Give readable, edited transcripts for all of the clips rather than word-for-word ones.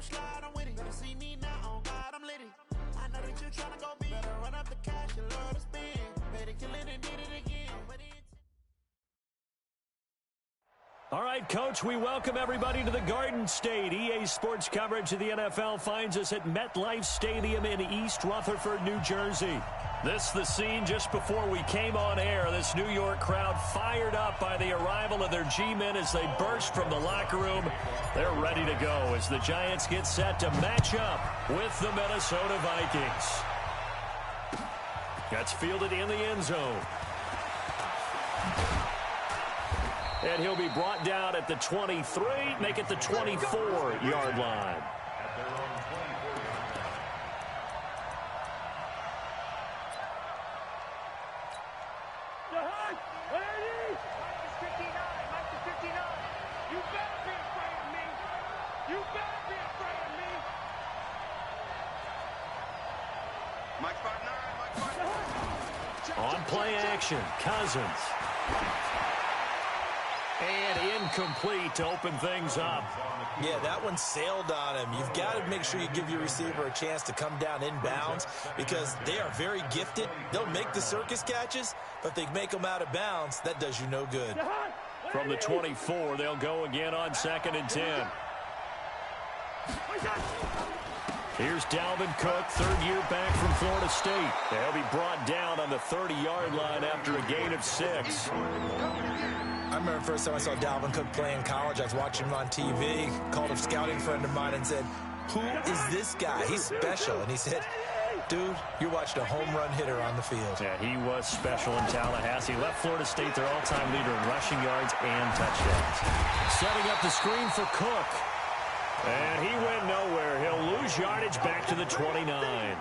don't slide, I'm with it. Better see me now, oh God, I'm litty. I know that you're trying to go big. Better run up the cash, you love to spend. Better kill it and did it again. All right, Coach, we welcome everybody to the Garden State. EA Sports coverage of the NFL finds us at MetLife Stadium in East Rutherford, New Jersey. This the scene just before we came on air. This New York crowd fired up by the arrival of their G-men as they burst from the locker room. They're ready to go as the Giants get set to match up with the Minnesota Vikings. That's fielded in the end zone. And he'll be brought down at the 23, make it the 24-yard line. On play action, Cousins. And incomplete to open things up. Yeah, that one sailed on him. You've got to make sure you give your receiver a chance to come down inbounds because they are very gifted. They'll make the circus catches, but if they make them out of bounds, that does you no good. From the 24, they'll go again on 2nd and 10. Here's Dalvin Cook, third year back from Florida State. They'll be brought down on the 30-yard line after a gain of 6. I remember the first time I saw Dalvin Cook play in college. I was watching him on TV, called a scouting friend of mine and said, "Who is this guy? He's special." And he said, "Dude, you're watching a home run hitter on the field." Yeah, he was special in Tallahassee. Left Florida State their all-time leader in rushing yards and touchdowns. Setting up the screen for Cook. And he went nowhere. He'll lose yardage back to the 29.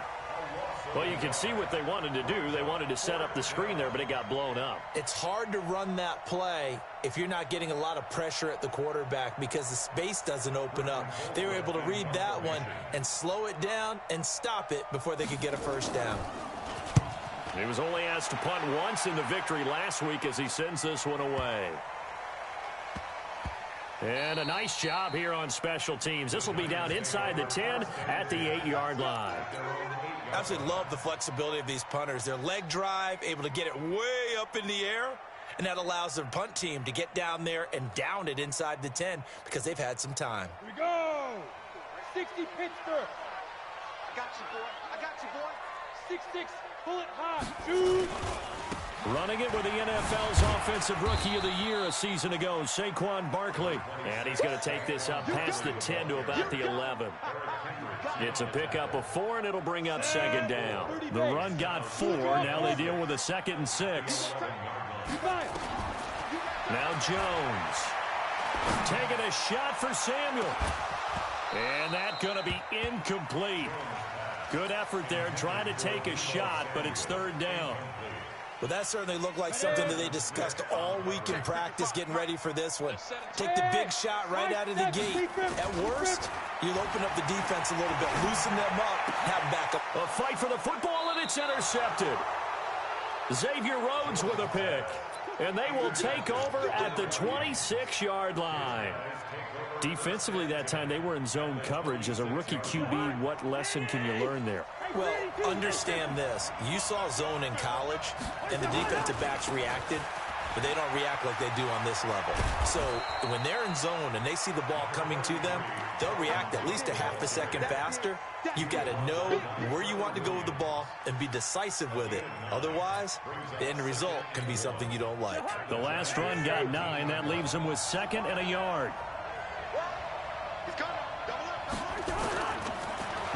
Well, you can see what they wanted to do. They wanted to set up the screen there, but it got blown up. It's hard to run that play if you're not getting a lot of pressure at the quarterback because the space doesn't open up. They were able to read that one and slow it down and stop it before they could get a first down. He was only asked to punt once in the victory last week as he sends this one away. And a nice job here on special teams. This will be down inside the 10 at the 8-yard line. Absolutely love the flexibility of these punters. Their leg drive, able to get it way up in the air, and that allows their punt team to get down there and down it inside the 10 because they've had some time. Here we go. 60 Pittsburgh. I got you, boy. I got you, boy. 6-6, pull it high. Shoot. Running it with the NFL's Offensive Rookie of the Year a season ago, Saquon Barkley. And he's going to take this up past the 10 to about the 11. It's a pickup of 4, and it'll bring up 2nd down. The run got 4. Now they deal with a 2nd and 6. Now Jones. Taking a shot for Samuel. And that's going to be incomplete. Good effort there, trying to take a shot, but it's 3rd down. Well, that certainly looked like something that they discussed all week in practice getting ready for this one. Take the big shot right out of the gate. At worst, you'll open up the defense a little bit, loosen them up, have backup. A fight for the football, and it's intercepted. Xavier Rhodes with a pick. And they will take over at the 26-yard line. Defensively that time, they were in zone coverage. As a rookie QB, what lesson can you learn there? Well, understand this. You saw zone in college, and the defensive backs reacted, but they don't react like they do on this level. So when they're in zone and they see the ball coming to them, they'll react at least a half a second faster. You've got to know where you want to go with the ball and be decisive with it. Otherwise, the end result can be something you don't like. The last run got 9. That leaves them with 2nd and a yard.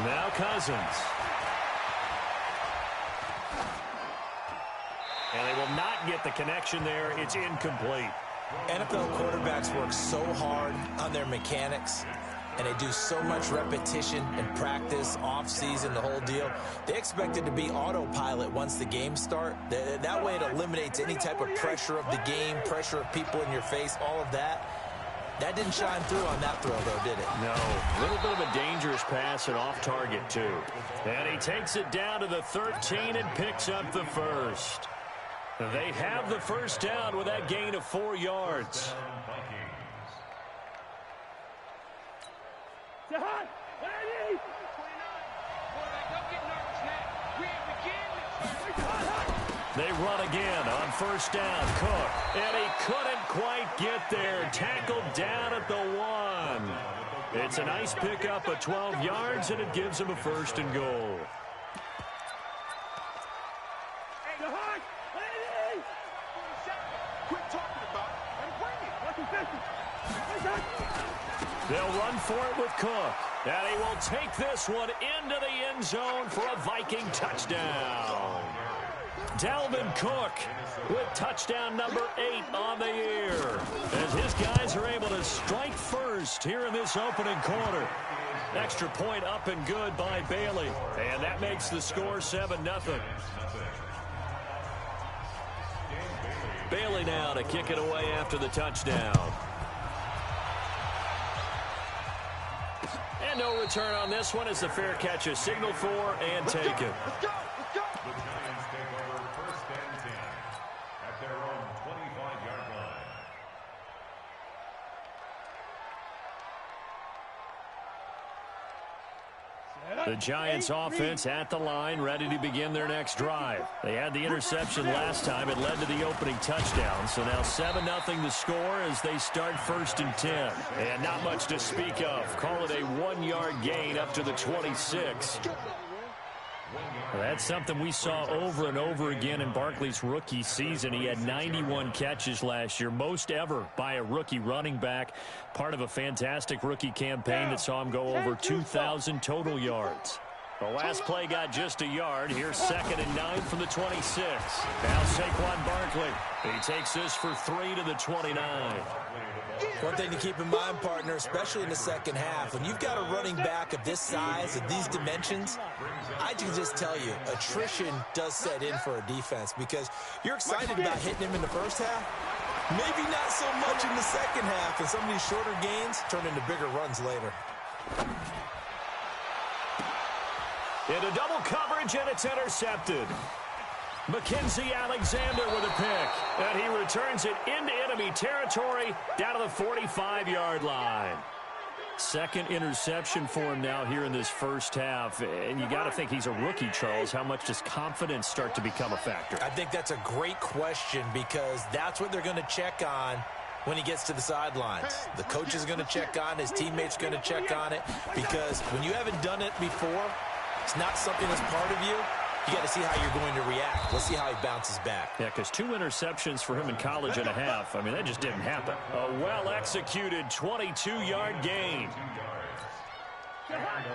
Now Cousins. And they will not get the connection there. It's incomplete. NFL quarterbacks work so hard on their mechanics, and they do so much repetition and practice, off-season, the whole deal. They expect it to be autopilot once the games start. That way it eliminates any type of pressure of the game, pressure of people in your face, all of that. That didn't shine through on that throw, though, did it? No. A little bit of a dangerous pass and off target, too. And he takes it down to the 13 and picks up the first. They have the first down with that gain of 4 yards. They run again on first down. Cook. And he couldn't quite get there. Tackled down at the 1. It's a nice pickup of 12 yards, and it gives him a first and goal. They'll run for it with Cook. And he will take this one into the end zone for a Viking touchdown. Dalvin Cook with touchdown number 8 on the year, as his guys are able to strike first here in this opening quarter. Extra point up and good by Bailey, and that makes the score 7-0. Bailey now to kick it away after the touchdown. And no return on this one as the fair catch is signaled for and taken. Let's go. The Giants take over first and 10 at their own 25-yard line. The Giants offense at the line, ready to begin their next drive. They had the interception last time. It led to the opening touchdown. So now 7-0 the score as they start first and 10. And not much to speak of. Call it a 1-yard gain up to the 26. Well, that's something we saw over and over again in Barkley's rookie season. He had 91 catches last year, most ever by a rookie running back, part of a fantastic rookie campaign that saw him go over 2,000 total yards. The last play got just a yard. Here's 2nd and 9 from the 26. Now Saquon Barkley. He takes this for 3 to the 29. One thing to keep in mind, partner, especially in the second half, when you've got a running back of this size, of these dimensions, I can just tell you, attrition does set in for a defense because you're excited about hitting him in the first half. Maybe not so much in the second half, and some of these shorter gains turn into bigger runs later. Into double coverage, and it's intercepted. Mackenzie Alexander with a pick, and he returns it into enemy territory down to the 45-yard line. Second interception for him now here in this first half, and you got to think he's a rookie, Charles. How much does confidence start to become a factor? I think that's a great question because that's what they're going to check on when he gets to the sidelines. The coach is going to check on, his teammates going to check on it, because when you haven't done it before, it's not something that's part of you. You got to see how you're going to react. Let's see how he bounces back. Yeah, because 2 interceptions for him in college and a half. I mean, that just didn't happen. A well-executed 22-yard gain.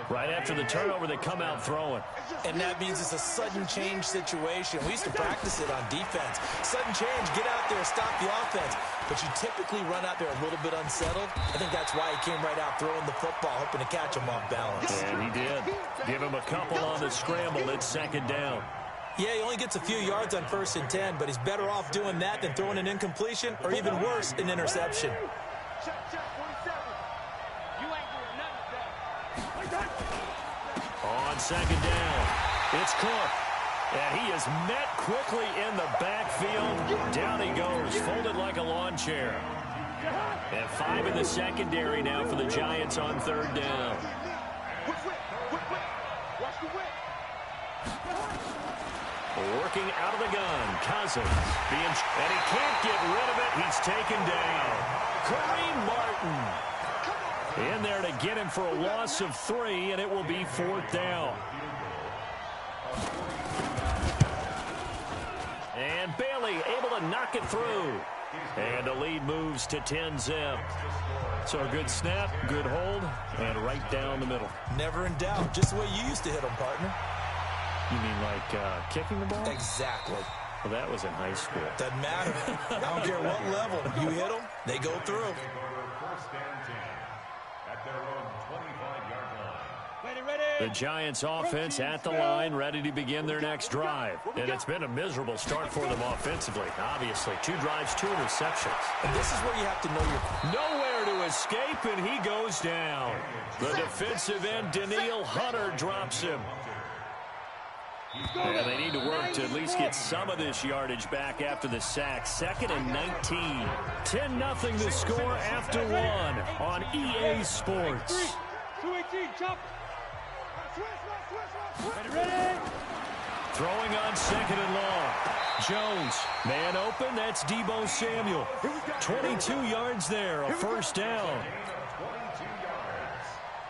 Right after the turnover, they come out throwing. And that means it's a sudden change situation. We used to practice it on defense. Sudden change, get out there, stop the offense. But you typically run out there a little bit unsettled. I think that's why he came right out throwing the football, hoping to catch him off balance. And he did. Give him a couple on the scramble. It's 2nd down. Yeah, he only gets a few yards on 1st and 10, but he's better off doing that than throwing an incompletion or even worse, an interception. On 2nd down, it's Cook. And he is met quickly in the backfield. Down he goes, folded like a lawn chair. And 5 in the secondary now for the Giants on 3rd down. Working out of the gun, Cousins. And he can't get rid of it. He's taken down. Kareem Martin in there to get him for a loss of 3, and it will be 4th down. And Bailey able to knock it through. And the lead moves to 10-zip. So a good snap, good hold, and right down the middle. Never in doubt. Just the way you used to hit them, partner. You mean like kicking the ball? Exactly. Well, that was in high school. Doesn't matter. I don't care what level. You hit them, they go through. First and 10 at their own 25-yard line. The Giants offense at the line, ready to begin their next drive. And it's been a miserable start for them offensively. Obviously, 2 drives, 2 interceptions. And this is where you have to know your... Nowhere to escape, and he goes down. The defensive end, Daniil Hunter, drops him. And they need to work to at least get some of this yardage back after the sack. 2nd and 19. 10-0 the score after 1 on EA Sports. 218, jump. Ready. Throwing on second and long. Jones, man open, that's Deebo Samuel. 22 yards there, a first down.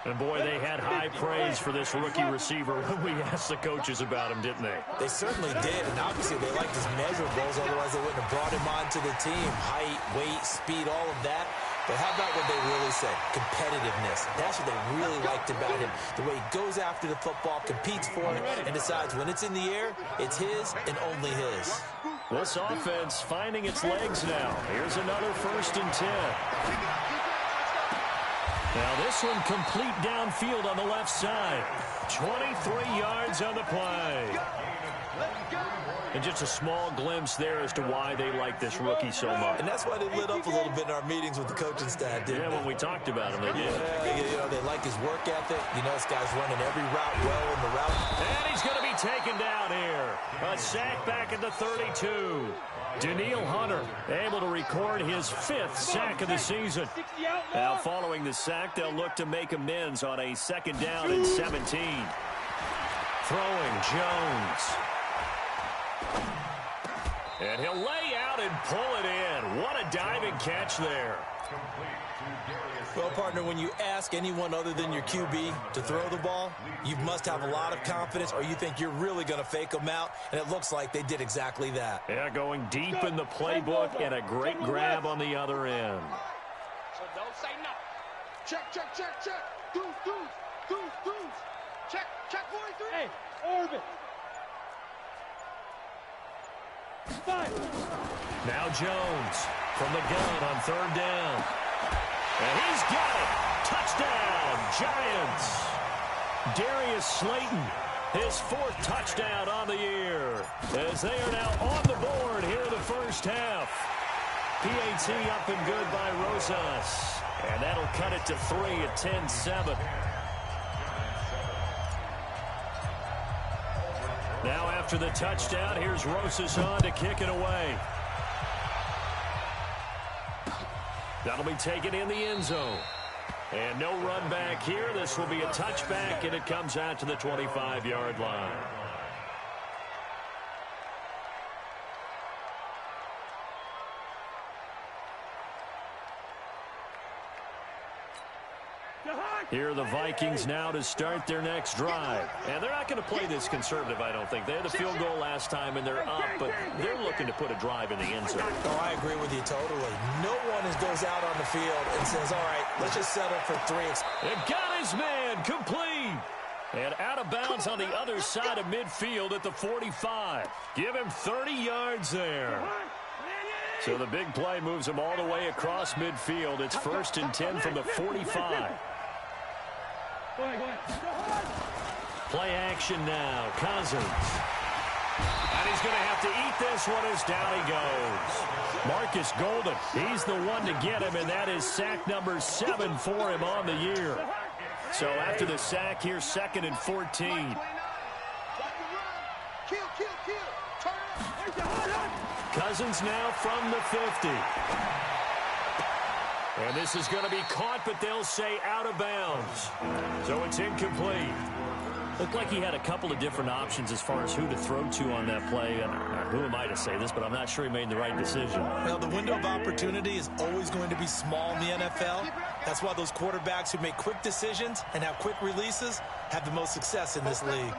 And boy, they had high praise for this rookie receiver when we asked the coaches about him, didn't they? They certainly did, and obviously they liked his measurables, otherwise they wouldn't have brought him onto the team. Height, weight, speed, all of that. But how about what they really said? Competitiveness. That's what they really liked about him. The way he goes after the football, competes for it, and decides when it's in the air, it's his and only his. This offense finding its legs now. Here's another 1st and 10. Now this one complete downfield on the left side. 23 yards on the play. And just a small glimpse there as to why they like this rookie so much. And that's why they lit up a little bit in our meetings with the coaching staff, didn't they? Yeah, when we talked about him, they did. Yeah, they like his work ethic. You know, this guy's running every route well in the route. And he's going to be taken down here. A sack back at the 32. Danielle Hunter able to record his 5th sack of the season. Now following the sack, they'll look to make amends on a 2nd down and 17. Throwing Jones. And he'll lay out and pull it in. What a diving catch there. Well, partner, when you ask anyone other than your QB to throw the ball, you must have a lot of confidence or you think you're really going to fake them out, and it looks like they did exactly that. Yeah, going deep in the playbook and a great grab on the other end. So don't say no. Check, check, check, check. Deuce. Check 43. Hey, orbit. Now Jones from the gun on 3rd down. And he's got it. Touchdown, Giants. Darius Slayton, his 4th touchdown on the year. As they are now on the board here in the first half. PAT up and good by Rosas. And that'll cut it to 3 at 10-7. Now after the touchdown, here's Rosas on to kick it away. That'll be taken in the end zone. And no run back here. This will be a touchback, and it comes out to the 25-yard line. Here are the Vikings now to start their next drive. And they're not going to play this conservative, I don't think. They had the field goal last time, and they're up, but they're looking to put a drive in the end zone. Oh, I agree with you totally. No one goes out on the field and says, all right, let's just settle for 3. It got his man complete. And out of bounds on the other side of midfield at the 45. Give him 30 yards there. So the big play moves him all the way across midfield. It's 1st and 10 from the 45. Play action now. Cousins. And he's going to have to eat this one as down he goes. Marcus Golden, he's the one to get him, and that is sack number 7 for him on the year. So after the sack, here's 2nd and 14. Cousins now from the 50. And this is going to be caught, but they'll say out of bounds. So it's incomplete. Looked like he had a couple of different options as far as who to throw to on that play. And who am I to say this, but I'm not sure he made the right decision. Well, the window of opportunity is always going to be small in the NFL. That's why those quarterbacks who make quick decisions and have quick releases have the most success in this league.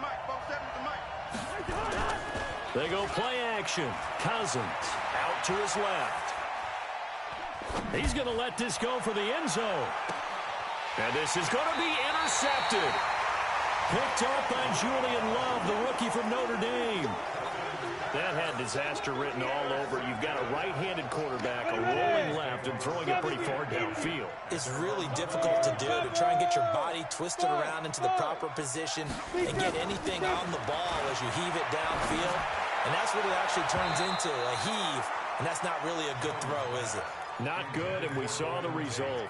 They go play action. Cousins out to his left. He's going to let this go for the end zone. And this is going to be intercepted. Picked up by Julian Love, the rookie from Notre Dame. That had disaster written all over it. You've got a right-handed quarterback, a rolling left, and throwing it pretty far downfield. It's really difficult to do, to try and get your body twisted around into the proper position and get anything on the ball as you heave it downfield. And that's what it actually turns into, a heave. And that's not really a good throw, is it? Not good, and we saw the result.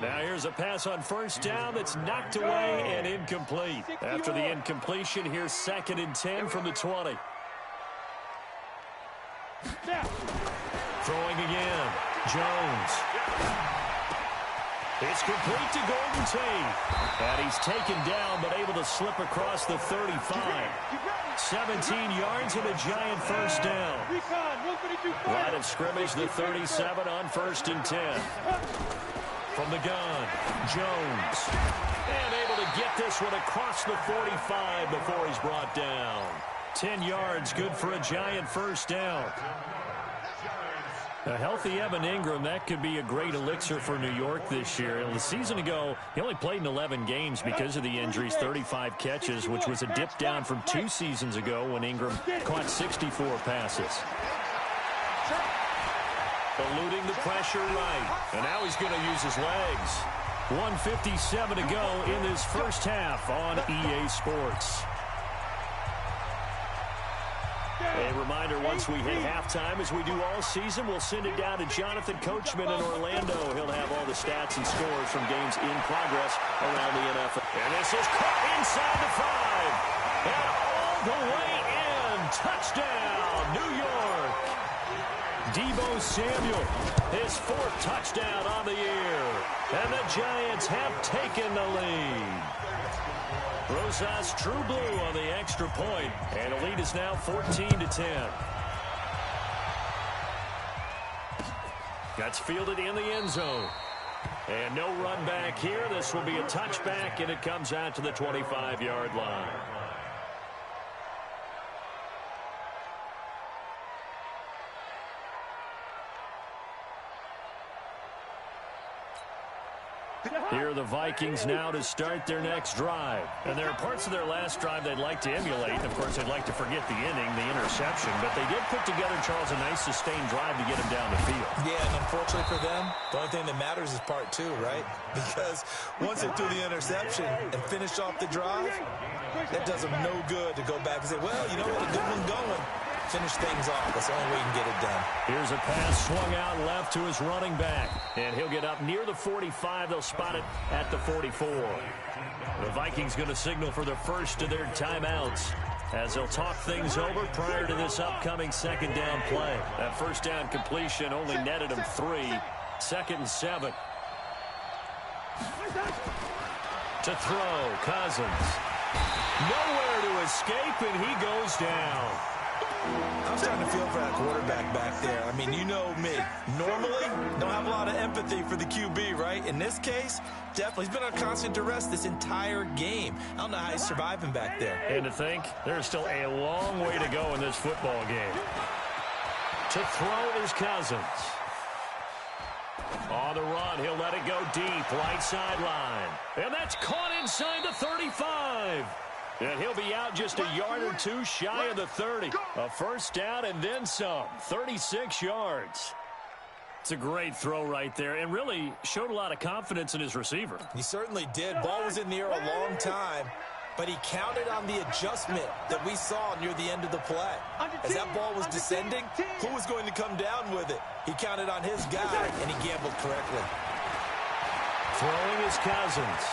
Now here's a pass on 1st down that's knocked away and incomplete. After the incompletion, here's 2nd and 10 from the 20. Throwing again. Jones. It's complete to Golden Tate. And he's taken down, but able to slip across the 35. 17 yards and a giant first down. Line of scrimmage, the 37 on 1st and 10. From the gun, Jones. And able to get this one across the 45 before he's brought down. 10 yards, good for a giant first down. A healthy Evan Ingram, that could be a great elixir for New York this year. A season ago, he only played in 11 games because of the injuries, 35 catches, which was a dip down from 2 seasons ago when Ingram caught 64 passes. Eluding the pressure right, and now he's going to use his legs. 1:57 to go in this first half on EA Sports. A reminder, once we hit halftime, as we do all season, we'll send it down to Jonathan Coachman in Orlando. He'll have all the stats and scores from games in progress around the NFL. And this is caught inside the 5. And all the way in. Touchdown, New York. Deebo Samuel, his 4th touchdown on the year. And the Giants have taken the lead. Rosas True Blue on the extra point, and the lead is now 14-10. That's fielded in the end zone. And no run back here. This will be a touchback, and it comes out to the 25-yard line. Here are the Vikings now to start their next drive. And there are parts of their last drive they'd like to emulate. And, of course, they'd like to forget the inning, the interception. But they did put together, Charles, a nice sustained drive to get him down the field. Yeah, and unfortunately for them, the only thing that matters is part 2, right? Because once they threw the interception and finished off the drive, that does them no good to go back and say, well, you know what, a good one going. Finish things off. That's the only way you can get it done. Here's a pass swung out left to his running back. And he'll get up near the 45. They'll spot it at the 44. The Vikings going to signal for the first of their timeouts as they'll talk things over prior to this upcoming second down play. That first down completion only netted him 3. 2nd and 7. To throw, Cousins. Nowhere to escape, and he goes down. I'm starting to feel for that quarterback back there. I mean, you know me. Normally, don't have a lot of empathy for the QB, right? In this case, definitely. He's been on constant duress this entire game. I don't know how he's surviving back there. And to think, there's still a long way to go in this football game. To throw is Cousins. On the run, he'll let it go deep, right sideline. And that's caught inside the 35. And he'll be out just a yard or 2 shy of the 30. A first down and then some. 36 yards. It's a great throw right there and really showed a lot of confidence in his receiver. He certainly did. Ball was in the air a long time, but he counted on the adjustment that we saw near the end of the play. As that ball was descending, who was going to come down with it? He counted on his guy, and he gambled correctly. Throwing is Cousins.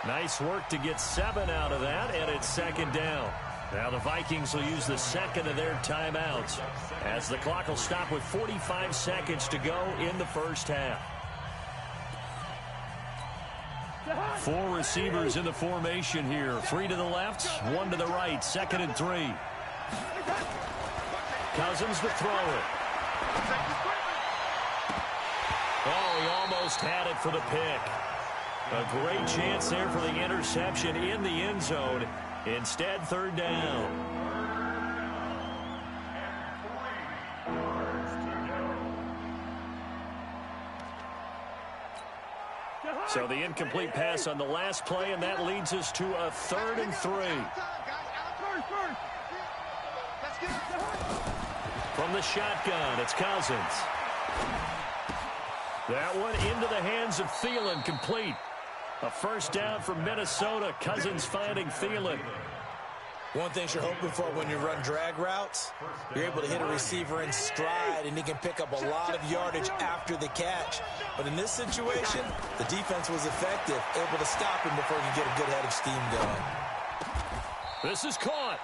Nice work to get 7 out of that, and it's second down. Now the Vikings will use the second of their timeouts as the clock will stop with 45 seconds to go in the first half. 4 receivers in the formation here. 3 to the left, 1 to the right. 2nd and 3. Cousins to throw it. Oh, he almost had it for the pick. A great chance there for the interception in the end zone. Instead, 3rd down. So the incomplete pass on the last play, and that leads us to a 3rd and 3. From the shotgun, it's Cousins. That one into the hands of Thielen, complete. A first down from Minnesota. Cousins finding Thielen. One thing you're hoping for when you run drag routes, you're able to hit a receiver in stride, and he can pick up a lot of yardage after the catch. But in this situation, the defense was effective, able to stop him before he could get a good head of steam going. This is caught.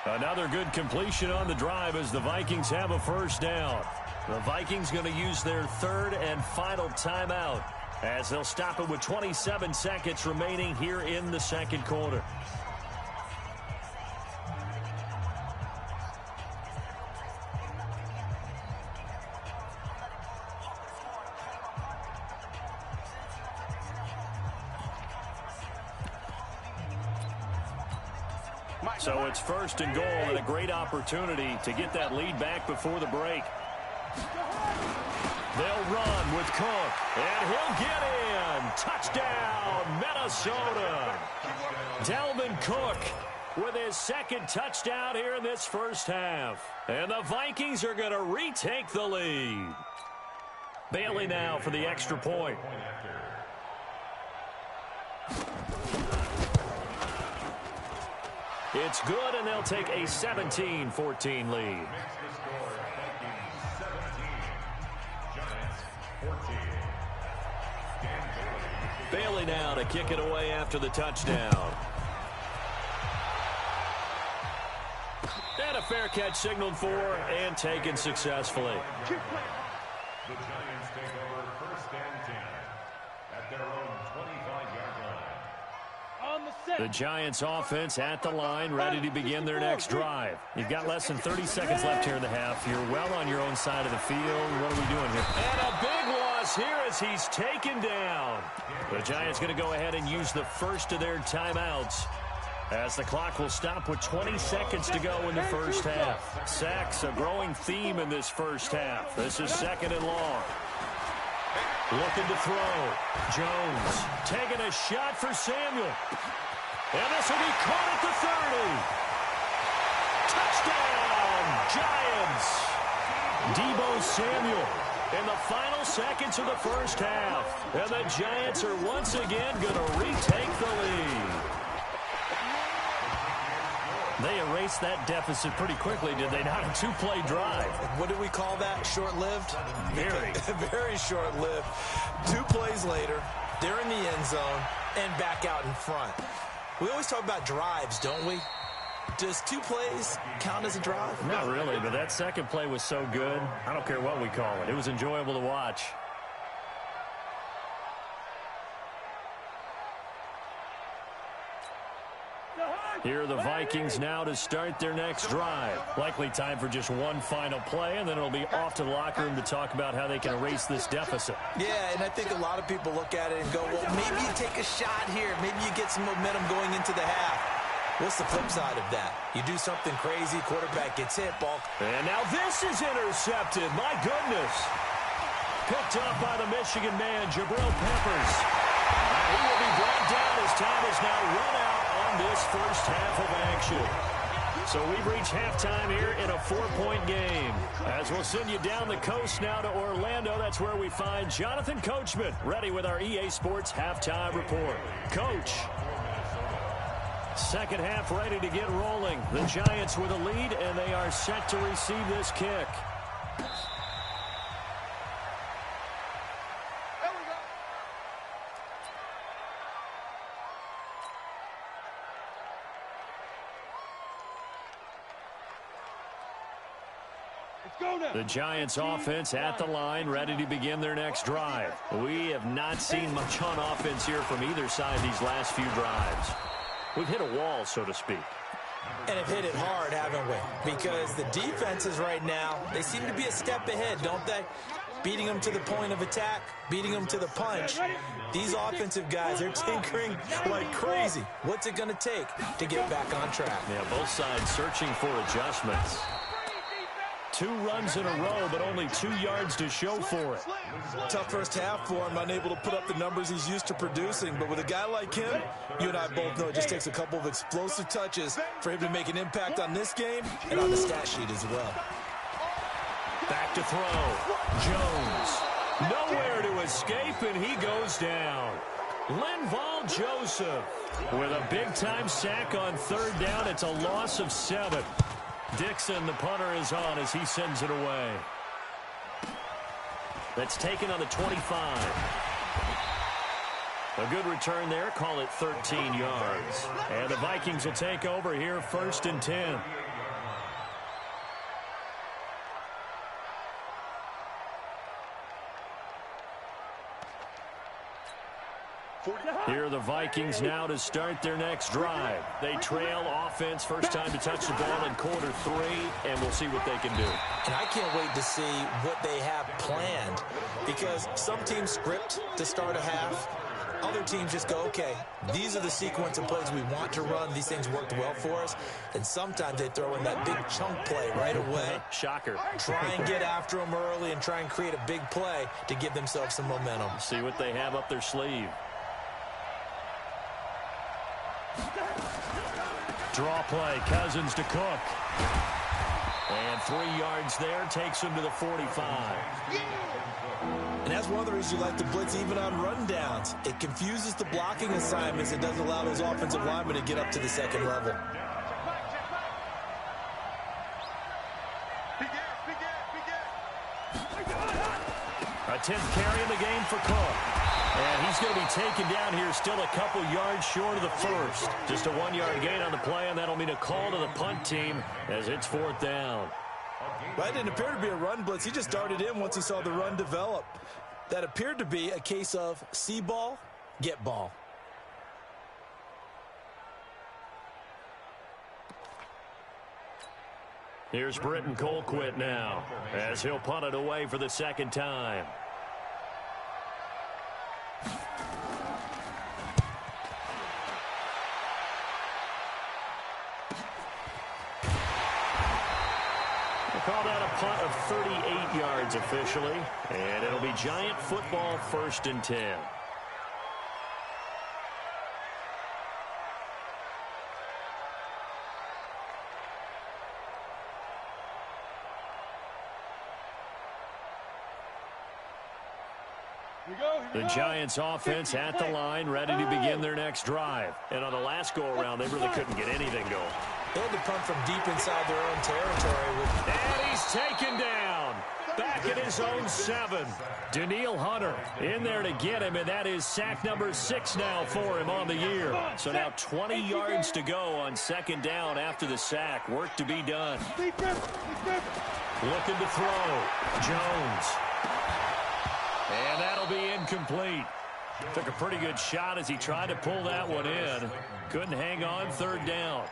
Another good completion on the drive as the Vikings have a first down. The Vikings going to use their 3rd and final timeout as they'll stop it with 27 seconds remaining here in the second quarter. So it's first and goal and a great opportunity to get that lead back before the break. They'll run with Cook, and he'll get in. Touchdown, Minnesota. Dalvin Cook with his second touchdown here in this first half. And the Vikings are going to retake the lead. Bailey now for the extra point. It's good, and they'll take a 17-14 lead. Bailey now to kick it away after the touchdown. And a fair catch signaled for and taken successfully. The Giants take over first and 10 at their own 25-yard line. The Giants offense at the line, ready to begin their next drive. You've got less than 30 seconds left here in the half. You're well on your own side of the field. What are we doing here? And a big loss here as he's taken down. The Giants going to go ahead and use the first of their timeouts, as the clock will stop with 20 seconds to go in the first half. Sacks, a growing theme in this first half. This is second and long. Looking to throw. Jones taking a shot for Samuel. And this will be caught at the 30. Touchdown, Giants. Deebo Samuel in the final seconds of the first half. And the Giants are once again going to retake the lead. They erased that deficit pretty quickly, did they not? A two-play drive. What do we call that? Short-lived? Very. Very short-lived. 2 plays later, they're in the end zone and back out in front. We always talk about drives, don't we? Does 2 plays count as a drive? Not really, but that second play was so good. I don't care what we call it. It was enjoyable to watch. Here are the Vikings now to start their next drive. Likely time for just one final play, and then it'll be off to the locker room to talk about how they can erase this deficit. Yeah, and I think a lot of people look at it and go, well, maybe you take a shot here. Maybe you get some momentum going into the half. What's the flip side of that? You do something crazy, quarterback gets hit, ball. And now this is intercepted. My goodness. Picked up by the Michigan man, Jabril Peppers. He will be brought down as time is now run out on this first half of action. So we've reached halftime here in a 4-point game. As we'll send you down the coast now to Orlando, that's where we find Jonathan Coachman, ready with our EA Sports halftime report. Coach. Second half ready to get rolling. The Giants with a lead, and they are set to receive this kick. The Giants offense at the line, ready to begin their next drive. We have not seen much on offense here from either side these last few drives. We've hit a wall, so to speak. And have hit it hard, haven't we? Because the defenses right now, they seem to be a step ahead, don't they? Beating them to the point of attack, beating them to the punch. These offensive guys are tinkering like crazy. What's it going to take to get back on track? Yeah, both sides searching for adjustments. 2 runs in a row, but only 2 yards to show for it. Tough first half for him, unable to put up the numbers he's used to producing. But with a guy like him, you and I both know it just takes a couple of explosive touches for him to make an impact on this game and on the stat sheet as well. Back to throw. Jones. Nowhere to escape, and he goes down. Linval Joseph with a big-time sack on 3rd down. It's a loss of 7. Dixon, the punter, is on as he sends it away. That's taken on the 25. A good return there. Call it 13 yards. And the Vikings will take over here, 1st and 10. Here are the Vikings now to start their next drive. They trail offense, first time to touch the ball in quarter 3, and we'll see what they can do. And I can't wait to see what they have planned, because some teams script to start a half. Other teams just go, okay, these are the sequence of plays we want to run. These things worked well for us. And sometimes they throw in that big chunk play right away. Shocker. Try and get after them early and try and create a big play to give themselves some momentum. See what they have up their sleeve. Draw play, Cousins to Cook. And 3 yards there, takes him to the 45. And that's one of the reasons you like to blitz even on rundowns. It confuses the blocking assignments. It doesn't allow those offensive linemen to get up to the second level. A 10th carry in the game for Cook. And he's going to be taken down here, still a couple yards short of the first. Just a 1-yard gain on the play, and that'll mean a call to the punt team as it's 4th down. Well, it didn't appear to be a run blitz. He just darted in once he saw the run develop. That appeared to be a case of see ball, get ball. Here's Britton Colquitt now as he'll punt it away for the second time. Call that a punt of 38 yards officially, and it'll be Giant football, 1st and 10. The Giants offense at the line, ready to begin their next drive. And on the last go-around, they really couldn't get anything going. They had to punt from deep inside their own territory. And he's taken down. Back at his own 7. Daniil Hunter in there to get him, and that is sack number 6 now for him on the year. So now 20 yards to go on 2nd down after the sack. Work to be done. Looking to throw. Jones. And that'll be incomplete. Took a pretty good shot as he tried to pull that one in. Couldn't hang on, 3rd down.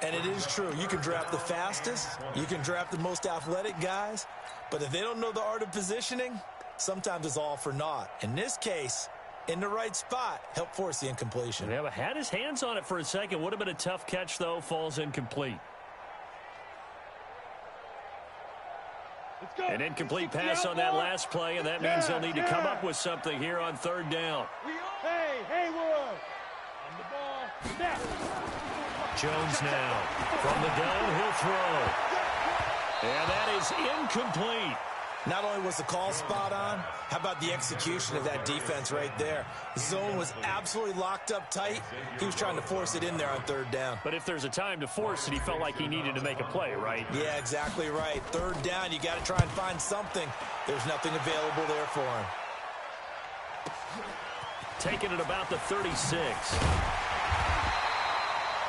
And it is true. You can draft the fastest. You can draft the most athletic guys. But if they don't know the art of positioning, sometimes it's all for naught. In this case, in the right spot, helped force the incompletion. Yeah, but had his hands on it for a second. Would have been a tough catch, though. Falls incomplete. An incomplete pass on that last play, and that means they'll need to come up with something here on 3rd down. Hey, Haywood! On the ball. Snap. Jones now. From the gun, he'll throw. And that is incomplete. Not only was the call spot on, how about the execution of that defense right there? The zone was absolutely locked up tight. He was trying to force it in there on 3rd down. But if there's a time to force it, he felt like he needed to make a play, right? Yeah, exactly right. 3rd down, you got to try and find something. There's nothing available there for him. Taking it about the 36.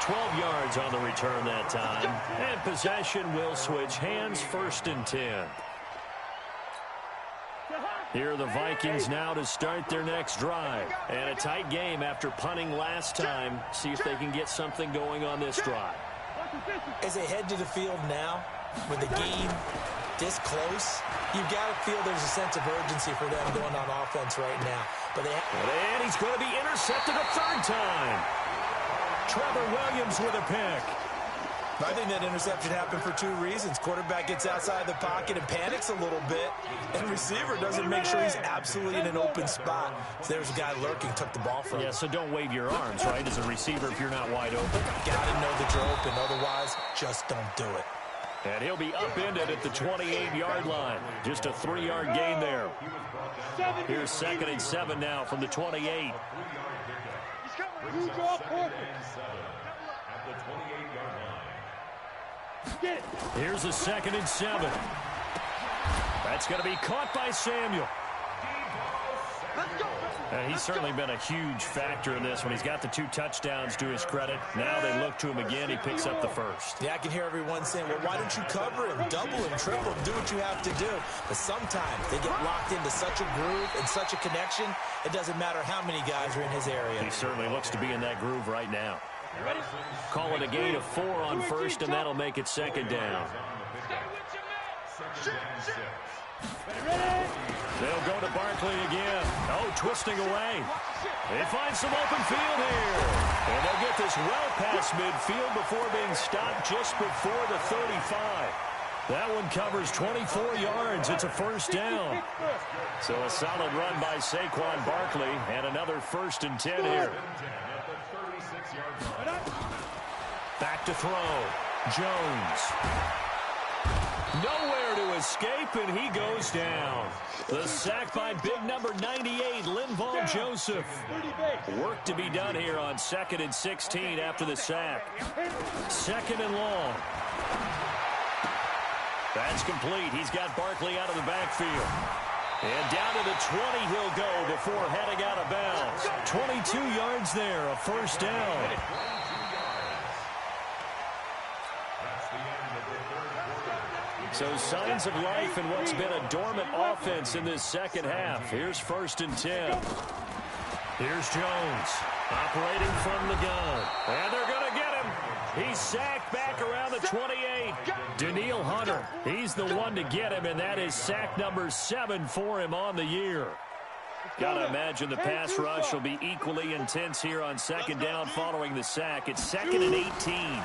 12 yards on the return that time. And possession will switch hands, 1st and 10. Here are the Vikings now to start their next drive. And a tight game after punting last time. See if they can get something going on this drive. As they head to the field now, with the game this close, you've got to feel there's a sense of urgency for them going on offense right now. And he's going to be intercepted a 3rd time. Trevor Williams with a pick. I think that interception happened for 2 reasons. Quarterback gets outside the pocket and panics a little bit, and receiver doesn't make sure he's absolutely in an open spot. So there's a guy lurking, took the ball from him. Yeah, so don't wave your arms, right, as a receiver if you're not wide open. Got to know that you're open. Otherwise, just don't do it. And he'll be upended at the 28-yard line. Just a 3-yard gain there. Here's 2nd and 7 now from the 28. Here's a 2nd and 7. That's going to be caught by Samuel. And he's certainly been a huge factor in this when he's got the 2 touchdowns to his credit. Now they look to him again. He picks up the first. Yeah, I can hear everyone saying, well, why don't you cover him, double him, triple him, do what you have to do. But sometimes they get locked into such a groove and such a connection, it doesn't matter how many guys are in his area. He certainly looks to be in that groove right now. Call it a gain of 4 on first, and that'll make it second down. They'll go to Barkley again. Oh, twisting away. They find some open field here. And they'll get this well past midfield before being stopped just before the 35. That one covers 24 yards. It's a first down. So a solid run by Saquon Barkley, and another 1st and 10 here. Back to throw. Jones. Nowhere to escape, and he goes down. The sack by big number 98, Linval Joseph. Work to be done here on 2nd and 16 after the sack. 2nd and long. That's complete. He's got Barkley out of the backfield. And down to the 20 he'll go before heading out of bounds. 22 yards there, a first down. So signs of life in what's been a dormant offense in this second half. Here's 1st and 10. Here's Jones operating from the gun. And they're going to get him. He's sacked back around the 28. Danielle Hunter, he's the one to get him, and that is sack number 7 for him on the year. Got to imagine the pass rush will be equally intense here on 2nd down following the sack. It's 2nd and 18.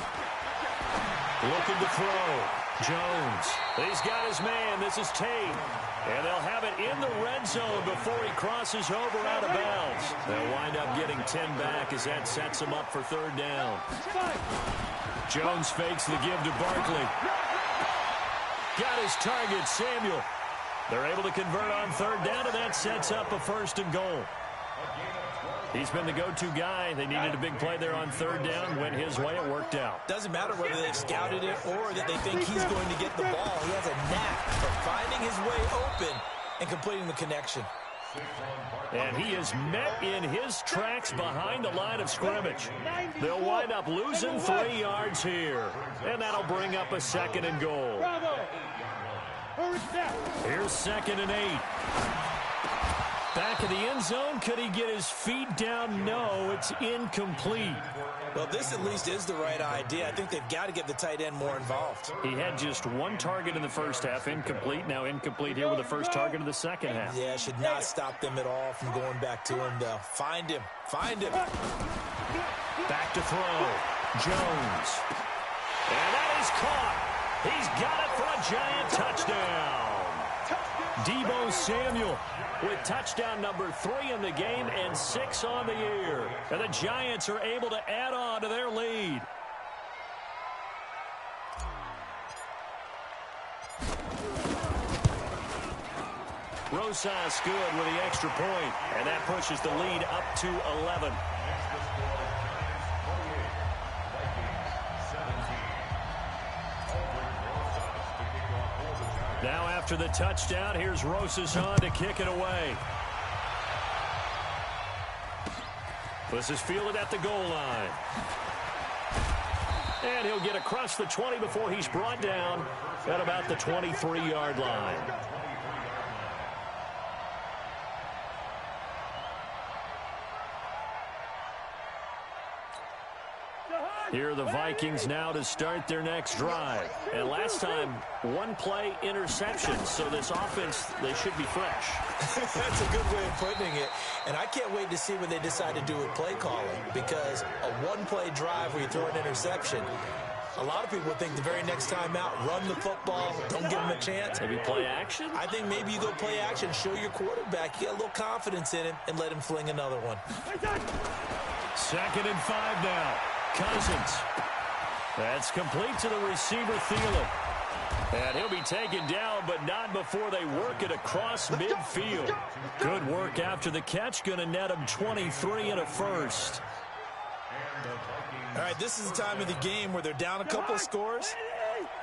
Looking to throw. Jones. He's got his man. This is Tate. And they'll have it in the red zone before he crosses over out of bounds. They'll wind up getting 10 back as that sets him up for 3rd down. Jones fakes the give to Barkley. Got his target, Samuel. They're able to convert on 3rd down, and that sets up a 1st and goal. He's been the go-to guy. They needed a big play there on 3rd down. Went his way. It worked out. Doesn't matter whether they've scouted it or that they think he's going to get the ball. He has a knack for finding his way open and completing the connection. And he is met in his tracks behind the line of scrimmage. They'll wind up losing 3 yards here. And that'll bring up a 2nd and goal. Here's 2nd and 8. Back of the end zone. Could he get his feet down? No, it's incomplete. Well, this at least is the right idea. I think they've got to get the tight end more involved. He had just 1 target in the first half. Incomplete. Now incomplete here with the first target of the second half. Yeah, should not stop them at all from going back to him, though. Find him. Find him. Back to throw. Jones. And that is caught. He's got it for a giant touchdown. Deebo Samuel with touchdown number 3 in the game and 6 on the year. And the Giants are able to add on to their lead. Rosas good with the extra point, and that pushes the lead up to 11. Now after the touchdown, here's Rosas on to kick it away. This is fielded at the goal line. And he'll get across the 20 before he's brought down at about the 23-yard line. Here are the Vikings now to start their next drive. And last time, 1-play interception. So this offense, they should be fresh. That's a good way of putting it. And I can't wait to see what they decide to do with play calling. Because a 1-play drive where you throw an interception, a lot of people would think the very next time out, run the football, don't give them a chance. Maybe play action? I think maybe you go play action, show your quarterback, you get a little confidence in him, and let him fling another one. 2nd and 5 now. Cousins. That's complete to the receiver, Thielen. And he'll be taken down, but not before they work it across midfield. Good work after the catch. Going to net him 23 and a first. All right, this is the time of the game where they're down a couple of scores.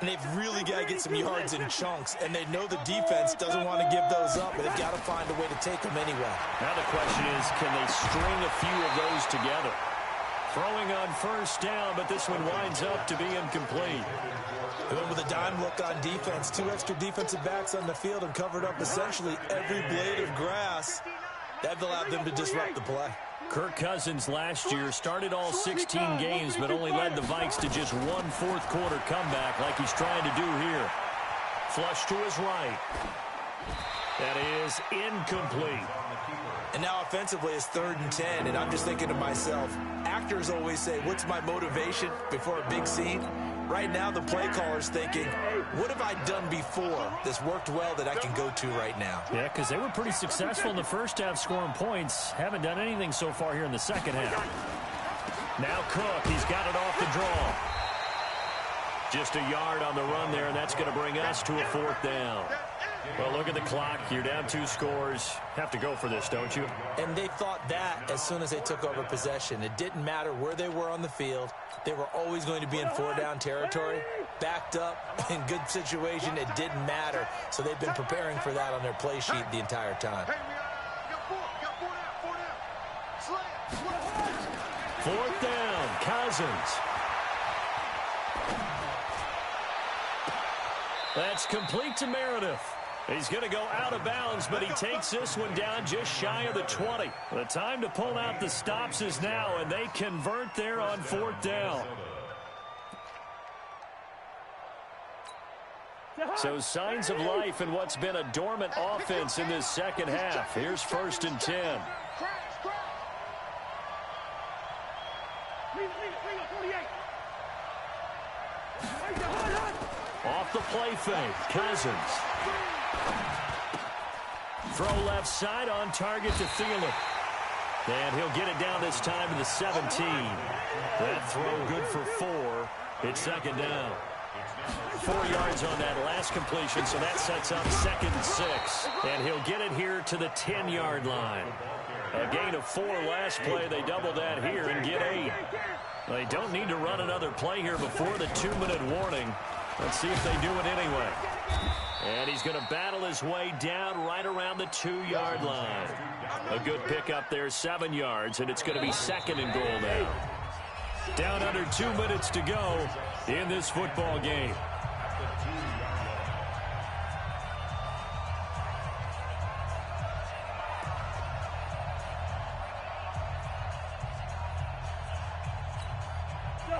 And they've really got to get some yards in chunks, and they know the defense doesn't want to give those up, but they've got to find a way to take them anyway. Now the question is, can they string a few of those together? Throwing on first down, but this one winds up to be incomplete. They went with a dime look on defense. 2 extra defensive backs on the field and covered up essentially every blade of grass. That allowed them to disrupt the play. Kirk Cousins last year started all 16 games, but only led the Vikes to just one fourth-quarter comeback like he's trying to do here. Flush to his right. That is incomplete. And now offensively it's 3rd and 10, and I'm just thinking to myself, actors always say, what's my motivation before a big scene? Right now the play caller's thinking, what have I done before that's worked well that I can go to right now? Yeah, because they were pretty successful in the first half scoring points. Haven't done anything so far here in the second half. Now Cook, he's got it off the draw. Just a yard on the run there, and that's going to bring us to a 4th down. Well, look at the clock. You're down 2 scores. Have to go for this, don't you? And they thought that as soon as they took over possession. It didn't matter where they were on the field. They were always going to be in 4-down territory. Backed up, in good situation, it didn't matter. So they've been preparing for that on their play sheet the entire time. 4th down, Cousins. That's complete to Meredith. He's going to go out of bounds, but he takes this one down just shy of the 20. The time to pull out the stops is now, and they convert there on 4th down. So signs of life in what's been a dormant offense in this second half. Here's 1st and 10. Off the play fake, Cousins. Throw left side on target to Thielen. And he'll get it down this time to the 17. That throw good for 4. It's 2nd down. 4 yards on that last completion, so that sets up 2nd and 6. And he'll get it here to the 10-yard line. A gain of 4 last play. They double that here and get 8. They don't need to run another play here before the 2-minute warning. Let's see if they do it anyway. And he's going to battle his way down right around the 2-yard line. A good pickup there, 7 yards, and it's going to be 2nd and goal now. Down under 2 minutes to go in this football game.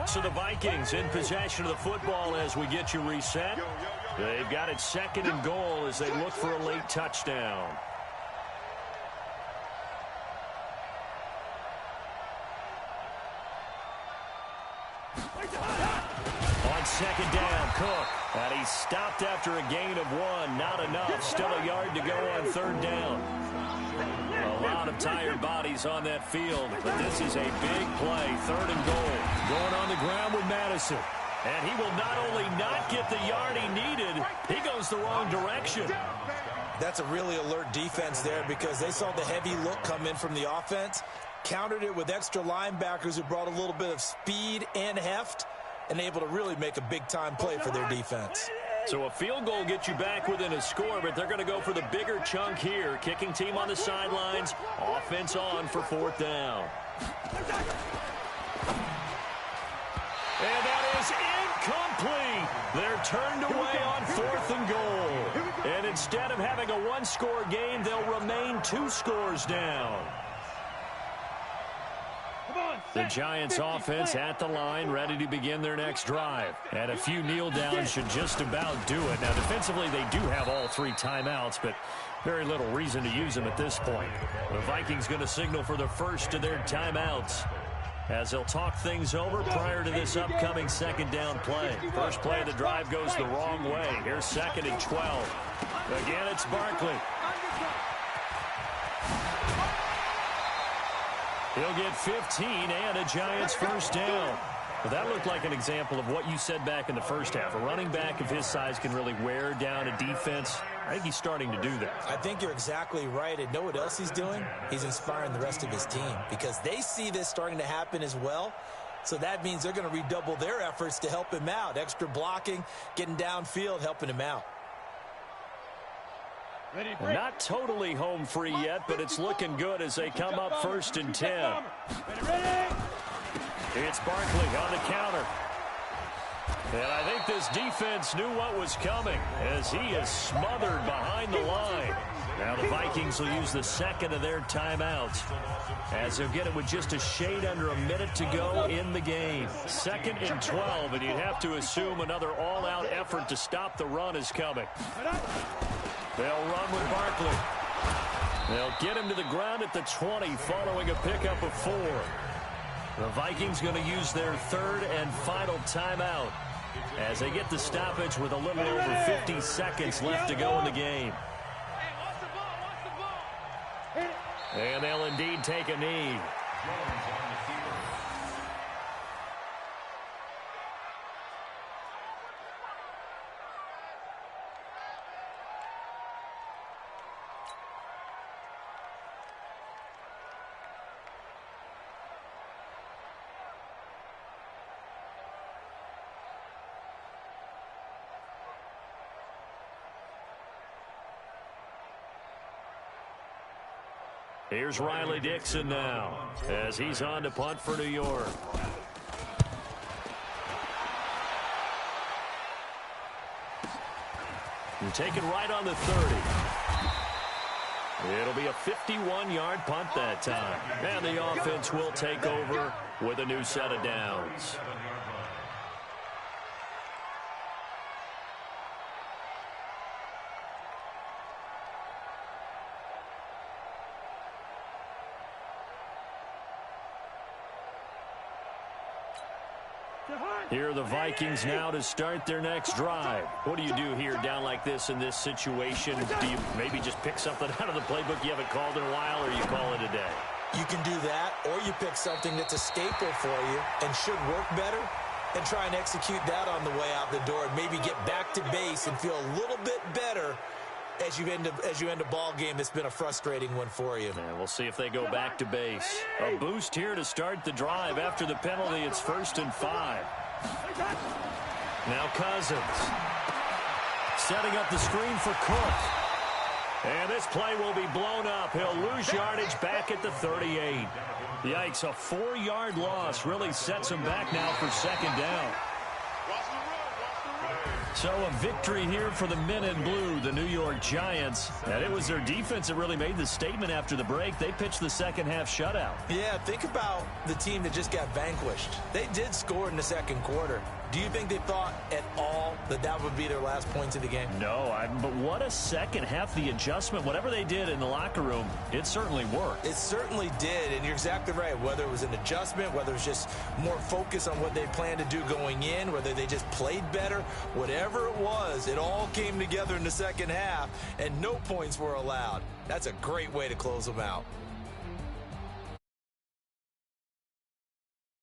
So the Vikings in possession of the football as we get you reset. They've got it 2nd and goal as they look for a late touchdown. On 2nd down, Cook. And he stopped after a gain of 1. Not enough. Still a yard to go on 3rd down. A lot of tired bodies on that field, but this is a big play. 3rd and goal. Going on the ground with Madison. And he will not only not get the yard he needed, he goes the wrong direction. That's a really alert defense there because they saw the heavy look come in from the offense, countered it with extra linebackers who brought a little bit of speed and heft, and able to really make a big-time play for their defense. So a field goal gets you back within a score, but they're going to go for the bigger chunk here. Kicking team on the sidelines, offense on for 4th down. And that is incomplete. They're turned away on 4th and goal. And instead of having a 1-score game, they'll remain 2 scores down. The Giants offense at the line, ready to begin their next drive. And a few kneel downs should just about do it. Now, defensively, they do have all 3 timeouts, but very little reason to use them at this point. The Vikings going to signal for the first of their timeouts as they'll talk things over prior to this upcoming 2nd down play. First play of the drive goes the wrong way. Here's 2nd and 12. Again, it's Barkley. He'll get 15 and a Giants 1st down. Well, that looked like an example of what you said back in the first half. A running back of his size can really wear down a defense. I think he's starting to do that. I think you're exactly right. And know what else he's doing? He's inspiring the rest of his team because they see this starting to happen as well. So that means they're going to redouble their efforts to help him out. Extra blocking, getting downfield, helping him out. Not totally home free yet, but it's looking good as they come up 1st and 10. It's Barkley on the counter. And I think this defense knew what was coming as he is smothered behind the line. Now the Vikings will use the second of their timeouts as they'll get it with just a shade under a minute to go in the game. 2nd and 12, and you'd have to assume another all-out effort to stop the run is coming. They'll run with Barkley. They'll get him to the ground at the 20 following a pickup of 4. The Vikings going to use their 3rd and final timeout as they get the stoppage with a little over 50 seconds left to go in the game. And they'll indeed take a knee. Here's Riley Dixon now as he's on to punt for New York. And taken right on the 30. It'll be a 51-yard punt that time. And the offense will take over with a new set of downs. Here are the Vikings now to start their next drive. What do you do here down like this in this situation? Do you maybe just pick something out of the playbook you haven't called in a while, or you call it a day? You can do that, or you pick something that's a staple for you and should work better and try and execute that on the way out the door and maybe get back to base and feel a little bit better as you end a ball game that's been a frustrating one for you. And we'll see if they go back to base. A boost here to start the drive. After the penalty, it's 1st and 5. Now Cousins setting up the screen for Cook. And this play will be blown up. He'll lose yardage back at the 38. Yikes, a 4-yard loss really sets him back now for 2nd down. So a victory here for the men in blue, the New York Giants. And it was their defense that really made the statement after the break. They pitched the second half shutout. Yeah, think about the team that just got vanquished. They did score in the 2nd quarter. Do you think they thought at all that that would be their last points of the game? No, but what a second half. The adjustment, whatever they did in the locker room, it certainly worked. It certainly did, and you're exactly right. Whether it was an adjustment, whether it was just more focus on what they planned to do going in, whether they just played better, whatever it was, it all came together in the second half, and no points were allowed. That's a great way to close them out.